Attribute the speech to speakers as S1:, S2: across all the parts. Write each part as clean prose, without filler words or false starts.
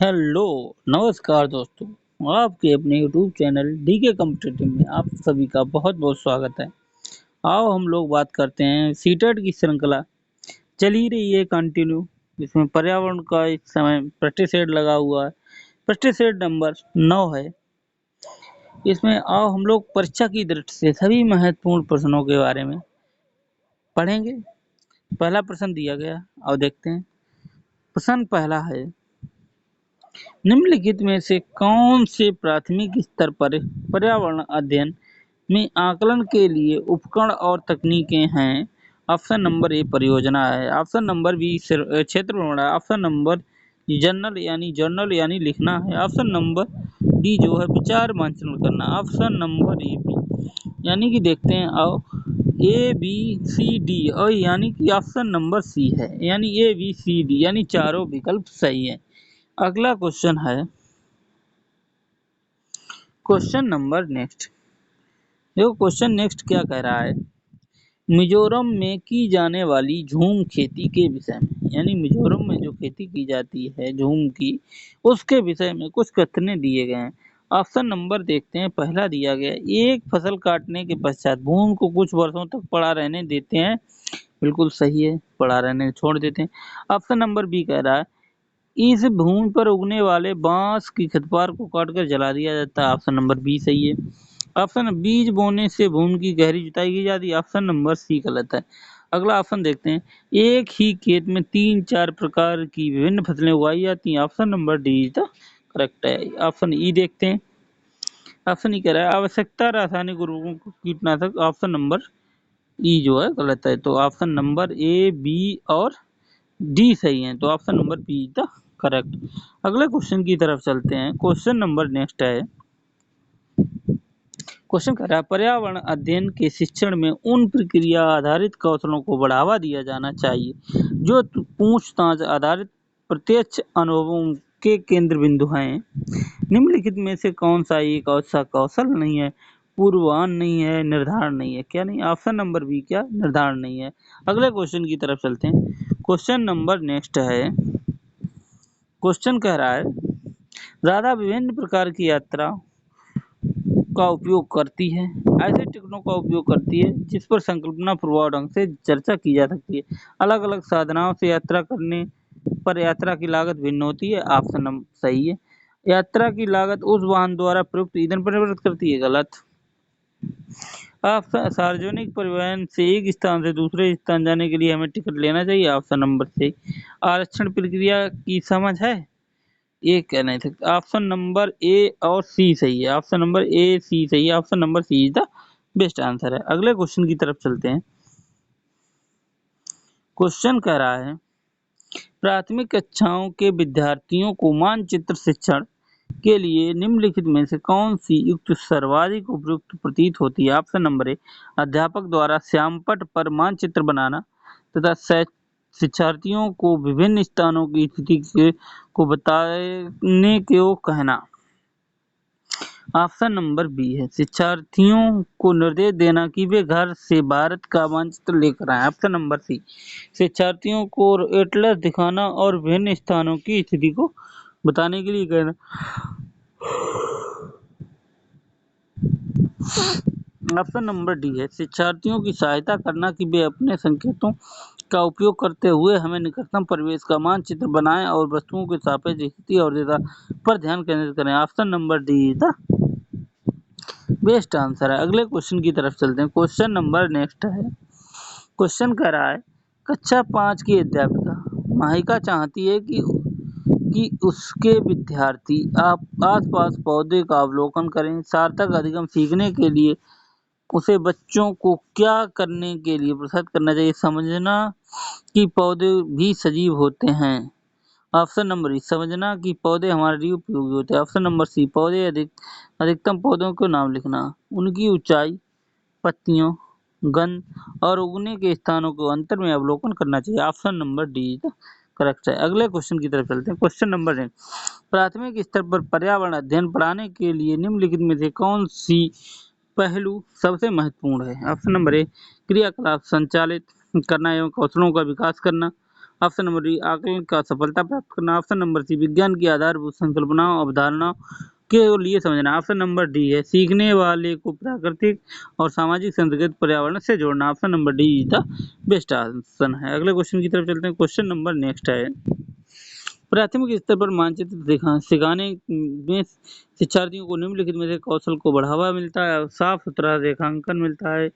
S1: Hello, नमस्कार दोस्तों। आपके अपने यूट्यूब चैनल डीके कॉम्पिटिटिव में आप सभी का बहुत-बहुत स्वागत है। आओ हम लोग बात करते हैं सीटेट की श्रृंखला चल ही रही है कंटिन्यू, जिसमें पर्यावरण का इस समय प्रैक्टिस सेट लगा हुआ है। प्रैक्टिस सेट नंबर 9 है। इसमें आओ हम लोग परीक्षा की दृष्टि से सभी महत्वपूर्ण प्रश्नों के बारे में पढ़ेंगे। पहला प्रश्न दिया गया, आओ देखते हैं। प्रश्न पहला है, निम्नलिखित में से कौन से प्राथमिक स्तर पर पर्यावरण अध्ययन में आकलन के लिए उपकरण और तकनीकें हैं? ऑप्शन नंबर ए परियोजना है, ऑप्शन नंबर बी क्षेत्र भ्रमण है, ऑप्शन नंबर जर्नल यानी लिखना है, ऑप्शन नंबर डी जो है विचार मंचन करना, ऑप्शन नंबर ए बी। यानी कि देखते हैं, आओ ए बी सी डी और यानी कि ऑप्शन नंबर सी है, यानी ए बी सी डी यानी चारों विकल्प सही है। अगला क्वेश्चन है, क्वेश्चन नंबर नेक्स्ट। देखो क्वेश्चन नेक्स्ट क्या कह रहा है, मिजोरम में की जाने वाली झूम खेती के विषय में, यानी मिजोरम में जो खेती की जाती है झूम की, उसके विषय में कुछ कथन दिए गए हैं। ऑप्शन नंबर देखते हैं, पहला दिया गया, एक फसल काटने के पश्चात भूमि को कुछ वर्षों तक पड़ा रहने देते हैं। बिल्कुल सही है, पड़ा रहने छोड़ देते हैं। ऑप्शन नंबर बी कह रहा है, इस भूमि पर उगने वाले बांस की खदपार को काटकर जला दिया जाता है। ऑप्शन नंबर बी सही है। ऑप्शन बीज बोने से भूमि की गहरी जुताई की जाती है। ऑप्शन नंबर सी गलत है। अगला ऑप्शन देखते हैं, एक ही खेत में 3-4 प्रकार की विभिन्न फसलें उगाई जाती हैं। Option number D is the correct है। ऑप्शन ई देखते हैं, ऑप्शन ई कह रहा है आवश्यकता रासायनिक उर्वरकों कीटनाशक। ऑप्शन नंबर ई जो है गलत है, तो ऑप्शन नंबर ए बी और डी सही है, तो option number B is the correct. अगले क्वेश्चन की तरफ चलते हैं। क्वेश्चन नंबर नेक्स्ट है, क्वेश्चन कर रहा है, पर्यावरण अध्ययन के शिक्षण में उन प्रक्रिया आधारित कौशलों को बढ़ावा दिया जाना चाहिए जो पूछताछ आधारित प्रत्यक्ष अनुभवों के केंद्र बिंदु हैं। निम्नलिखित में से कौन सा एक ऐसा कौशल नहीं है? पूर्वान नहीं है, निर्धारण नहीं है, क्या नहीं? ऑप्शन नंबर बी क्या निर्धारण नहीं है। अगले क्वेश्चन की तरफ चलते हैं। क्वेश्चन नंबर नेक्स्ट है, क्वेश्चन कह रहा है, राधा विभिन्न प्रकार की यात्रा का उपयोग करती है, ऐसे टिकटों का उपयोग करती है जिस पर संकल्पना पूर्वक ढंग से चर्चा की जा सकती है। अलग अलग साधनाओं से यात्रा करने पर यात्रा की लागत भिन्न होती है। ऑप्शन नंबर सही है। यात्रा की लागत उस वाहन द्वारा प्रयुक्त ईंधन पर निर्भर करती है। गलत। ऑप्शन सार्वजनिक परिवहन से एक स्थान से दूसरे स्थान जाने के लिए हमें टिकट लेना चाहिए। ऑप्शन नंबर सही। आरक्षण प्रक्रिया की समझ है, ये कह नहीं सकते। ऑप्शन नंबर ए और सी सही है, ऑप्शन नंबर ए सी सही है, option number C is the best answer है। अगले क्वेश्चन की तरफ चलते हैं। क्वेश्चन कह रहा है, प्राथमिक कक्षाओं के विद्यार्थियों को मानचित्र शिक्षण के लिए निम्नलिखित में से कौन सी युक्ति सर्वाधिक उपयुक्त प्रतीत होती है? ऑप्शन नंबर ए, अध्यापक द्वारा श्यामपट्ट पर मानचित्र बनाना तथा शिक्षार्थियों को विभिन्न स्थानों की स्थिति को बताने को कहना। ऑप्शन नंबर बी है, शिक्षार्थियों को निर्देश देना कि वे घर से भारत का मानचित्र लेकर आए। ऑप्शन नंबर सी, शिक्षार्थियों को एटलस दिखाना और विभिन्न स्थानों की स्थिति को बताने के लिए कहना। ऑप्शन नंबर डी है, शिक्षार्थियों की सहायता करना कि वे अपने संकेतों का उपयोग करते हुए हमें निकटतम परिवेश का मानचित्र बनाएं और वस्तुओं के सापेक्ष स्थिति और दिशा पर ध्यान केंद्रित करें। Option number D is the best answer है। अगले क्वेश्चन की तरफ चलते हैं। क्वेश्चन नंबर नेक्स्ट है, क्वेश्चन कह रहा है, कक्षा 5 की अध्यापिका माहिका चाहती है कि उसके विद्यार्थी आसपास पौधे का अवलोकन करें। सार्थक अधिगम सीखने के लिए उसे बच्चों को क्या करने के लिए प्रोत्साहित करना चाहिए? समझना कि पौधे भी सजीव होते हैं। ऑप्शन नंबर ई, समझना कि पौधे हमारे लिए उपयोगी होते हैं। ऑप्शन नंबर सी, पौधे अधिकतम पौधों के नाम लिखना, उनकी ऊंचाई, पत्तियों, गंध और उगने के स्थानों को अंतर में अवलोकन करना चाहिए। ऑप्शन नंबर डी करेक्ट है। अगले क्वेश्चन की तरफ चलते हैं। क्वेश्चन नंबर 1, प्राथमिक स्तर पर पर्यावरण अध्ययन पढ़ाने के लिए निम्नलिखित में से कौन सी पहलू सबसे महत्वपूर्ण है? ऑप्शन नंबर ए, क्रियाकलाप संचालित करना एवं कौशलों का विकास करना। ऑप्शन नंबर डी आकलन का सफलता प्राप्त करना। ऑप्शन नंबर सी विज्ञान की आधारभूत संकल्पनाओं अवधारणाओं के लिए समझना। ऑप्शन नंबर डी है सीखने वाले को प्राकृतिक और सामाजिक संस्कृत पर्यावरण से जोड़ना। Option number D is the best option है। अगले क्वेश्चन की तरफ चलते हैं। क्वेश्चन नंबर नेक्स्ट है प्राथमिक स्तर पर मानचित्र सिखाने में शिक्षार्थियों को निम्नलिखित में से कौशल को बढ़ावा मिलता है। साफ सुथरा रेखांकन मिलता है,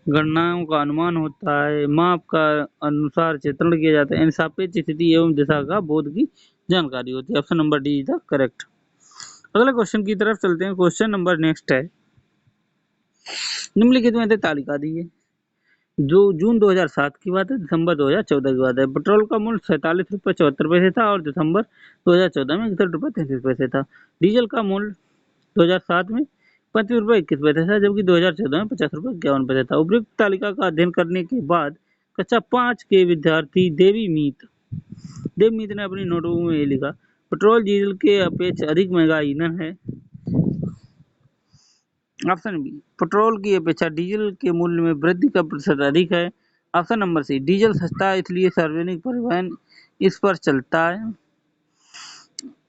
S1: गणनाओं का अनुमान होता है, माप का अनुसार चित्रण किया जाता है, सापेक्ष स्थिति एवं दिशा का बोध की जानकारी होती है। Option number D is the correct. अगले क्वेश्चन की तरफ चलते हैं। क्वेश्चन नंबर नेक्स्ट है निम्नलिखित में से तालिका दी है जो जून 2007 की बात है, दिसंबर 2014 की बात है। पेट्रोल का मूल्य 47 रुपये 74 पैसे था और दिसंबर 2014 में 61 रुपये 33 पैसे था। डीजल का मूल्य 2007 में 35 रुपये 21 पैसे था, जबकि 2014 में 50 रुपये 51 पैसे था। उपयुक्त तालिका का अध्ययन करने के बाद कक्षा 5 के विद्यार्थी देवमीत ने अपनी नोटबुक में ये लिखा, पेट्रोल डीजल के अपेक्षा अधिक महंगा ईंधन है। ऑप्शन बी पेट्रोल की अपेक्षा डीजल के मूल्य में वृद्धि का प्रतिशत अधिक है। ऑप्शन नंबर सी डीजल सस्ता है इसलिए सार्वजनिक परिवहन इस पर चलता है।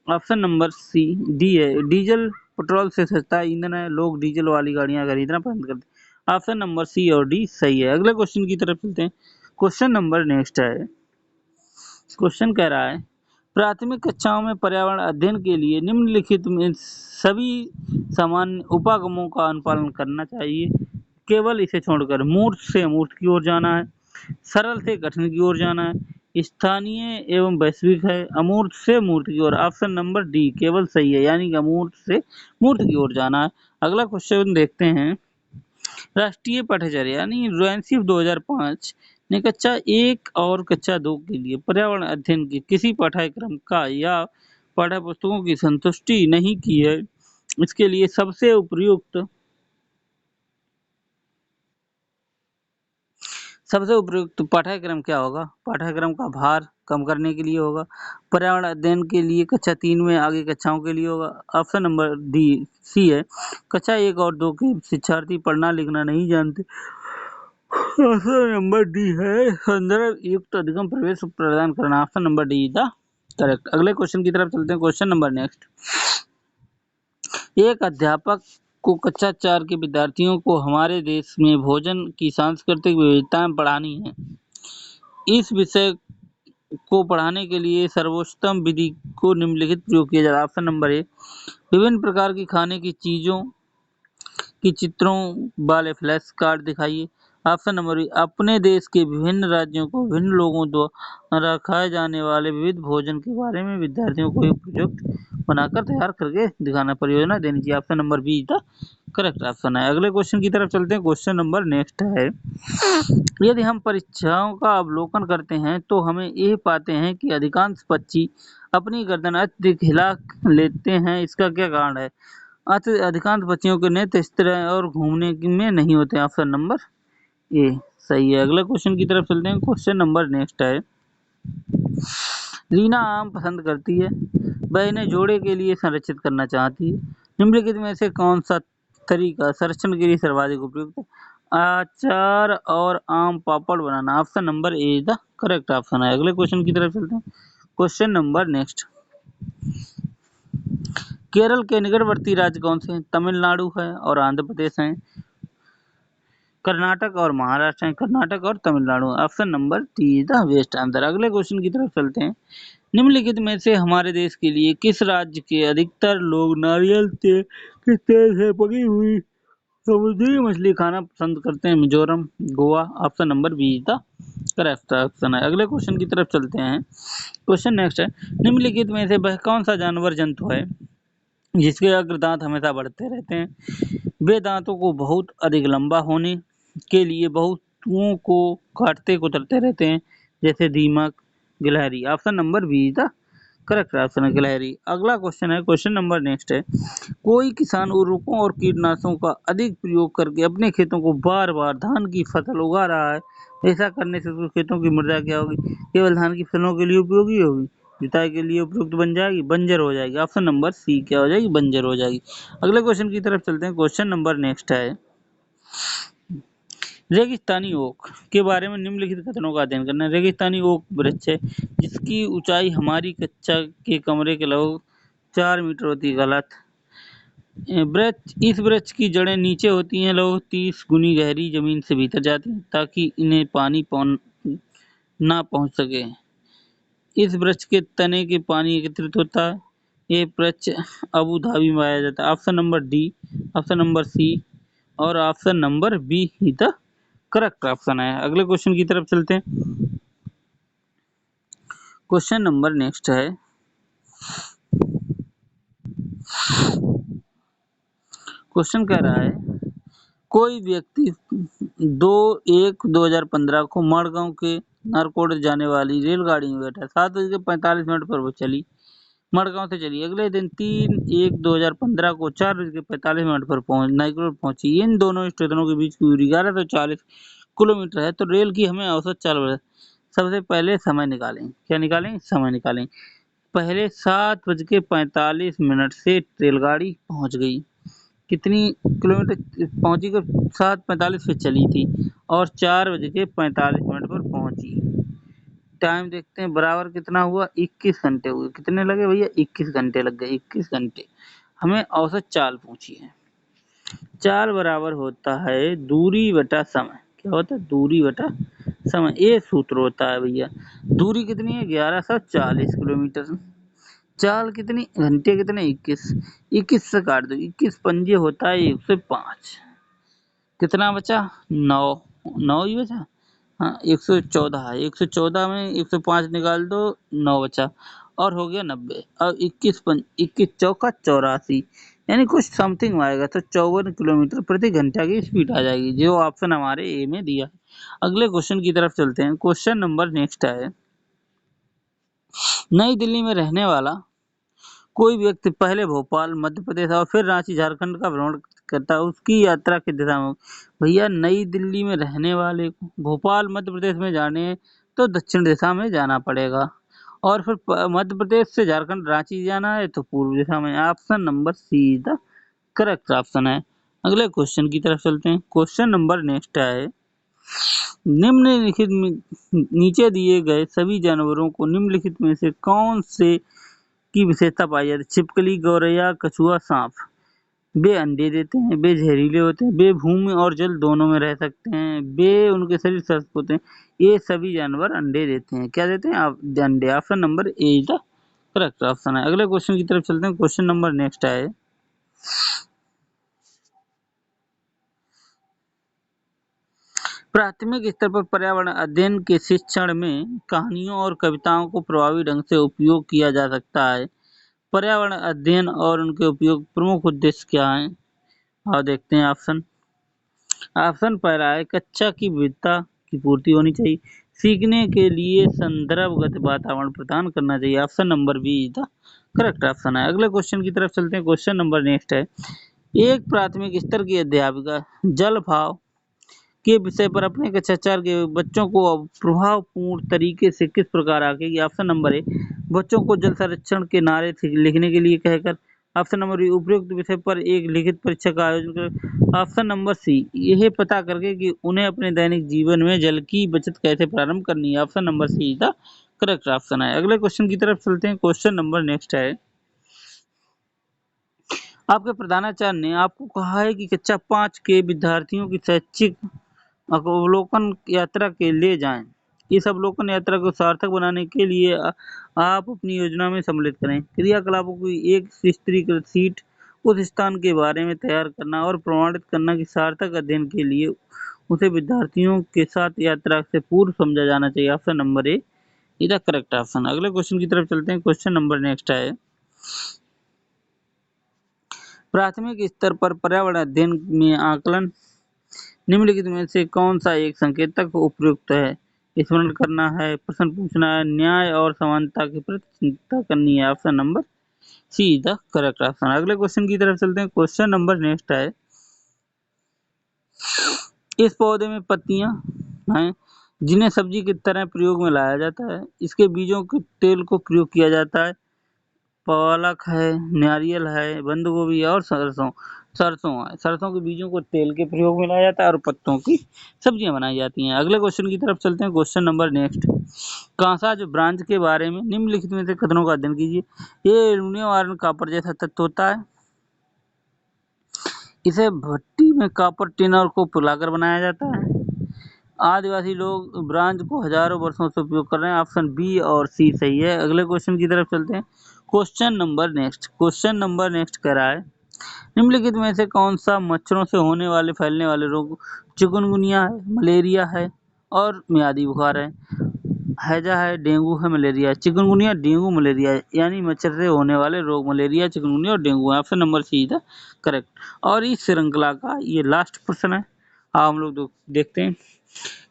S1: ऑप्शन नंबर सी डी है डीजल पेट्रोल से सस्ता ईंधन है, लोग डीजल वाली गाड़ियां खरीदना पसंद करते हैं। ऑप्शन नंबर सी और डी सही है। अगले क्वेश्चन की तरफ चलते हैं। क्वेश्चन नंबर नेक्स्ट है। क्वेश्चन कह रहा है प्राथमिक कक्षाओं में पर्यावरण अध्ययन के लिए निम्नलिखित में सभी सामान्य उपागमों का अनुपालन करना चाहिए, केवल इसे छोड़कर। मूर्त से अमूर्त की ओर जाना है, सरल से कठिन की ओर जाना है, स्थानीय एवं वैश्विक है, अमूर्त से मूर्त की ओर। ऑप्शन नंबर डी केवल सही है, यानी कि अमूर्त से मूर्त की ओर जाना है। अगला क्वेश्चन देखते हैं। राष्ट्रीय पाठ्यचर्या यानी यूएनसीएफ 2005 ने कक्षा 1 और कक्षा 2 के लिए पर्यावरण अध्ययन के किसी पाठ्यक्रम का या पाठ्य पुस्तकों की संतुष्टि नहीं की है। इसके लिए सबसे उपयुक्त पाठ्यक्रम क्या होगा? पाठ्यक्रम का भार कम करने के लिए होगा, पर्यावरण अध्ययन के लिए कक्षा 3 में आगे कक्षाओं के लिए होगा। ऑप्शन नंबर डी सी है कक्षा 1 और 2 के शिक्षार्थी पढ़ना लिखना नहीं जानते। ऑप्शन नंबर डी है संदर्भ युक्त अधिगम प्रवेश प्रदान करना। Option number D the correct. अगले क्वेश्चन की तरफ चलते हैं। Question number next. एक अध्यापक को कक्षा 4 के विद्यार्थियों को हमारे देश में भोजन की सांस्कृतिक विविधताएं पढ़ानी है। इस विषय को पढ़ाने के लिए सर्वोत्तम विधि को निम्नलिखित प्रयोग किया जाता है। ऑप्शन नंबर ए विभिन्न प्रकार की खाने की चीजों की चित्रों वाले फ्लैश कार्ड दिखाइए। ऑप्शन नंबर बी अपने देश के विभिन्न राज्यों को विभिन्न लोगों द्वारा खाए जाने वाले विविध भोजन के बारे में विद्यार्थियों को एक प्रोजेक्ट बनाकर तैयार करके दिखाना, परियोजना देनी चाहिए। Option number be the correct option है। अगले क्वेश्चन की तरफ चलते हैं। क्वेश्चन नंबर नेक्स्ट है। यदि हम परीक्षाओं का अवलोकन करते हैं तो हमें यह पाते हैं कि अधिकांश पक्षी अपनी गर्दन अत्यधिक हिला लेते हैं। इसका क्या कारण है? अधिकांश पक्षियों के नेत्र इस तरह और घूमने में नहीं होते। ऑप्शन नंबर ए सही है। अगले क्वेश्चन की तरफ चलते हैं। क्वेश्चन नंबर नेक्स्ट है। रीना आम पसंद करती है, वह इन्हें जोड़े के लिए संरक्षित करना चाहती है। निम्नलिखित में से कौन सा तरीका संरक्षण के लिए सर्वाधिक उपयुक्त है? अचार और आम पापड़ बनाना। Option number A the correct option है। अगले क्वेश्चन की तरफ चलते हैं। Question number next. केरल के निकटवर्ती राज्य कौन से हैं? तमिलनाडु है और आंध्र प्रदेश है, कर्नाटक और महाराष्ट्र है। कर्नाटक और Tamil Nadu. Option number D is the best answer. अगले क्वेश्चन की तरफ चलते हैं। निम्नलिखित में से हमारे देश के लिए किस राज्य के अधिकतर लोग नारियल के तेल से पकी हुई समुद्री मछली खाना पसंद करते हैं? Mizoram, Goa. Option number B is the correct option है। अगले क्वेश्चन की तरफ चलते हैं। क्वेश्चन नेक्स्ट है। निम्नलिखित में से वह कौन सा जानवर जंतु है जिसके अग्र दांत हमेशा बढ़ते रहते हैं? वे दांतों को बहुत अधिक लंबा होने के लिए बहुतों को काटते कुतरते रहते हैं, जैसे दीमक, गिलहरी। Option number be the correct option है, गिलहरी। अगला क्वेश्चन है। क्वेश्चन नंबर नेक्स्ट है। कोई किसान उर्वरकों और कीटनाशकों का अधिक प्रयोग करके अपने खेतों को बार बार धान की फसल उगा रहा है। ऐसा करने से उसके खेतों की मृदा क्या होगी? केवल धान की फसलों के लिए उपयोगी होगी, जुताई के लिए उपयुक्त बन जाएगी, बंजर हो जाएगी। ऑप्शन नंबर सी क्या हो जाएगी? बंजर हो जाएगी। अगले क्वेश्चन की तरफ चलते हैं। क्वेश्चन नंबर नेक्स्ट है। रेगिस्तानी ओक के बारे में निम्नलिखित कथनों का अध्ययन करना है। रेगिस्तानी ओक वृक्ष है जिसकी ऊंचाई हमारी कक्षा के कमरे के लगभग 4 मीटर होती है। गलत। इस वृक्ष की जड़ें नीचे होती हैं, लगभग 30 गुनी गहरी जमीन से भीतर जाती हैं ताकि इन्हें पानी ना पहुंच सके। इस वृक्ष के तने के पानी एकत्रित होता है। ये वृक्ष अबू धाबी में पाया जाता है। Option number D, option number C और ऑप्शन नंबर बी ही द करेक्ट ऑप्शन है। अगले क्वेश्चन की तरफ चलते हैं। क्वेश्चन नंबर नेक्स्ट है, क्वेश्चन कह रहा है कोई व्यक्ति 2/1/2015 को मड़गांव के नारकोड़ जाने वाली रेलगाड़ी में बैठा। 7:45 पर वो चली, मड़गांव से चली। अगले दिन 3/1/2015 को 4:45 पर नारकोड़ पहुंची। इन दोनों स्टेशनों के बीच की दूरी 1140 किलोमीटर है। तो रेल की हमें औसत चाल सबसे पहले समय निकालें। क्या निकालें? समय निकालें। पहले 7:45 से रेलगाड़ी पहुंच गई। कितनी किलोमीटर पहुंची? 7:45 पे चली थी और 4:45 पर पहुंची। टाइम देखते हैं, बराबर कितना हुआ? 21 घंटे हुए। कितने लगे भैया? 21 घंटे लग गए। 21 घंटे। हमें औसत चाल पूछी है। चाल बराबर होता है दूरी बटा समय। क्या होता है? दूरी बटा समय। ये सूत्र होता है भैया। दूरी कितनी है? 1140 किलोमीटर। चाल कितनी? घंटे कितने? 21। 21 से काट दो। 21 पंजे होता है 105। कितना बचा? 9। 9 ही बचा। हाँ, 114 है। 114 में 105 निकाल दो, 9 बचा और हो गया 90। अब 21 चौका 84, यानी कुछ समथिंग आएगा। तो 54 किलोमीटर प्रति घंटा की स्पीड आ जाएगी, जो ऑप्शन हमारे ए में दिया है। अगले क्वेश्चन की तरफ चलते हैं। क्वेश्चन नंबर नेक्स्ट है, नई दिल्ली में रहने वाला कोई व्यक्ति पहले भोपाल मध्य प्रदेश और फिर रांची झारखंड का भ्रमण करता है। उसकी यात्रा की दिशा में, भैया नई दिल्ली में रहने वाले को भोपाल मध्य प्रदेश में जाने तो दक्षिण दिशा में जाना पड़ेगा और फिर मध्य प्रदेश से झारखंड रांची जाना है तो पूर्व दिशा में। Option number see the correct option है। अगले क्वेश्चन की तरफ चलते हैं। क्वेश्चन नंबर नेक्स्ट है, निम्नलिखित में नीचे दिए गए सभी जानवरों को निम्नलिखित में से कौन से की विशेषता पाई जाती है? छिपकली, गौरैया, कछुआ, सांप। वे अंडे देते हैं, वे जहरीले होते हैं, वे भूमि और जल दोनों में रह सकते हैं, वे उनके शरीर सख्त होते हैं। ये सभी जानवर अंडे देते हैं। क्या देते हैं? अंडे। Option number A is the correct option है। अगले क्वेश्चन की तरफ चलते हैं। क्वेश्चन नंबर नेक्स्ट है, प्राथमिक स्तर पर पर्यावरण अध्ययन के शिक्षण में कहानियों और कविताओं को प्रभावी ढंग से उपयोग किया जा सकता है। पर्यावरण अध्ययन और उनके उपयोग प्रमुख उद्देश्य क्या हैं? और देखते हैं ऑप्शन। ऑप्शन पहला है, कक्षा की विविधता की पूर्ति होनी चाहिए। सीखने के लिए संदर्भगत वातावरण प्रदान करना चाहिए। Option number B is the correct option है। अगले क्वेश्चन की तरफ चलते हैं। क्वेश्चन नंबर नेक्स्ट है, एक प्राथमिक स्तर की अध्यापिका जल भाव के विषय पर अपने कक्षा 4 के बच्चों को प्रभावपूर्ण तरीके से किस प्रकार आंकेगी? ऑप्शन नंबर ए, बच्चों को जल संरक्षण के नारे लिखने के लिए कहकर। ऑप्शन नंबर बी, उपयुक्त विषय पर एक लिखित परीक्षा का आयोजन कर। ऑप्शन नंबर सी, यह पता करके कि उन्हें अपने दैनिक जीवन में जल की बचत कैसे प्रारंभ करनी है। Option number see the correct option है। अगले क्वेश्चन की तरफ चलते हैं। क्वेश्चन नंबर नेक्स्ट है, आपके प्रधानाचार्य ने आपको कहा है कि कक्षा 5 के विद्यार्थियों की शैक्षिक अवलोकन यात्रा के ले जाएं। इस अवलोकन यात्रा को सार्थक बनाने के लिए आप अपनी योजना में सम्मिलित करें। क्रियाकलापों की एक विस्तृत शीट उस स्थान के बारे में तैयार करना और प्रमाणित करना कि सार्थक अध्ययन के लिए उसे विद्यार्थियों के साथ यात्रा से पूर्व समझा जाना चाहिए। Option number A is the correct option. अगले क्वेश्चन की तरफ चलते हैं। क्वेश्चन नंबर नेक्स्ट है, प्राथमिक स्तर पर पर्यावरण अध्ययन में आकलन निम्नलिखित में से कौन सा एक संकेतक उपयुक्त है? स्मरण करना है, प्रश्न पूछना है, न्याय और समानता की प्रति चिंता करनी है। Option number C is the correct option. अगले क्वेश्चन की तरफ चलते हैं। क्वेश्चन नंबर नेक्स्ट है, इस पौधे में पत्तियां हैं जिन्हें सब्जी की तरह प्रयोग में लाया जाता है। इसके बीजों के तेल को प्रयोग किया जाता है। पालक है, नारियल है, बंद गोभी है और सरसों है। सरसों के बीजों को तेल के प्रयोग में लाया जाता है और पत्तों की सब्जियां बनाई जाती हैं। अगले क्वेश्चन की तरफ चलते हैं। क्वेश्चन नंबर नेक्स्ट, कांसा जो ब्रांच के बारे में निम्नलिखित में से कथनों का अध्ययन कीजिए। ये एल्युमिनियम आयरन कॉपर जैसा तत्व होता है। इसे भट्टी में कॉपर टिन और को पिघलाकर बनाया जाता है। आदिवासी लोग ब्रांच को हजारों वर्षों से उपयोग कर रहे हैं। ऑप्शन बी और सी सही है। अगले क्वेश्चन की तरफ चलते हैं। क्वेश्चन नंबर नेक्स्ट कह रहा है, निम्नलिखित में से कौन सा मच्छरों से होने वाले फैलने वाले रोग चिकुनगुनिया है, मलेरिया है और मियादी बुखार है। हैजा है, डेंगू है, मलेरिया है। चिकुनगुनिया, डेंगू, मलेरिया है। यानी मच्छर से होने वाले रोग मलेरिया, चिकुनगुनिया और डेंगू है। Option number C is correct. और इस श्रृंखला का ये लास्ट प्रश्न है। हम लोग देखते हैं।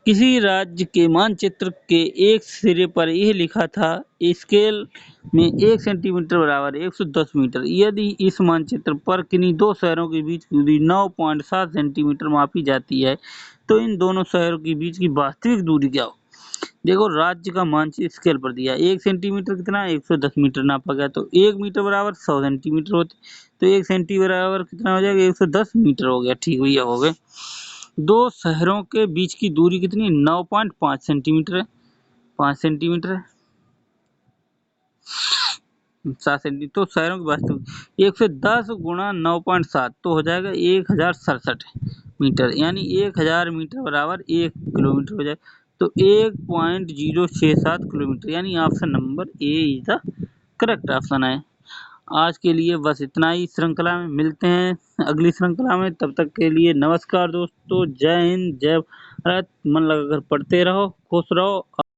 S1: किसी राज्य के मानचित्र के एक सिरे पर यह लिखा था, स्केल में 1 सेंटीमीटर बराबर 110 मीटर। यदि इस मानचित्र पर किन्हीं दो शहरों के बीच की दूरी 9.7 सेंटीमीटर मापी जाती है तो इन दोनों शहरों के बीच की वास्तविक दूरी क्या हो। देखो, राज्य का मानचित्र स्केल पर दिया, 1 सेंटीमीटर कितना, 110 मीटर नापा गया, तो 1 मीटर बराबर 100 सेंटीमीटर होते, तो 1 सेंटी बराबर कितना हो जाएगा, 110 मीटर हो गया। ठीक भैया, हो गए। दो शहरों के बीच की दूरी कितनी, 9.5 सेंटीमीटर है, 5 सेंटीमीटर है, 7 सेंटीमीटर। तो शहरों की वास्तविक 110 गुणा 9.7 तो हो जाएगा 1067 मीटर, यानी 1000 मीटर बराबर 1 किलोमीटर हो जाएगा। तो 1.067 किलोमीटर, यानी option number A is the correct option है। आज के लिए बस इतना ही। श्रृंखला में मिलते हैं अगली श्रृंखला में। तब तक के लिए नमस्कार दोस्तों। जय हिंद, जय भारत। मन लगाकर पढ़ते रहो, खुश रहो।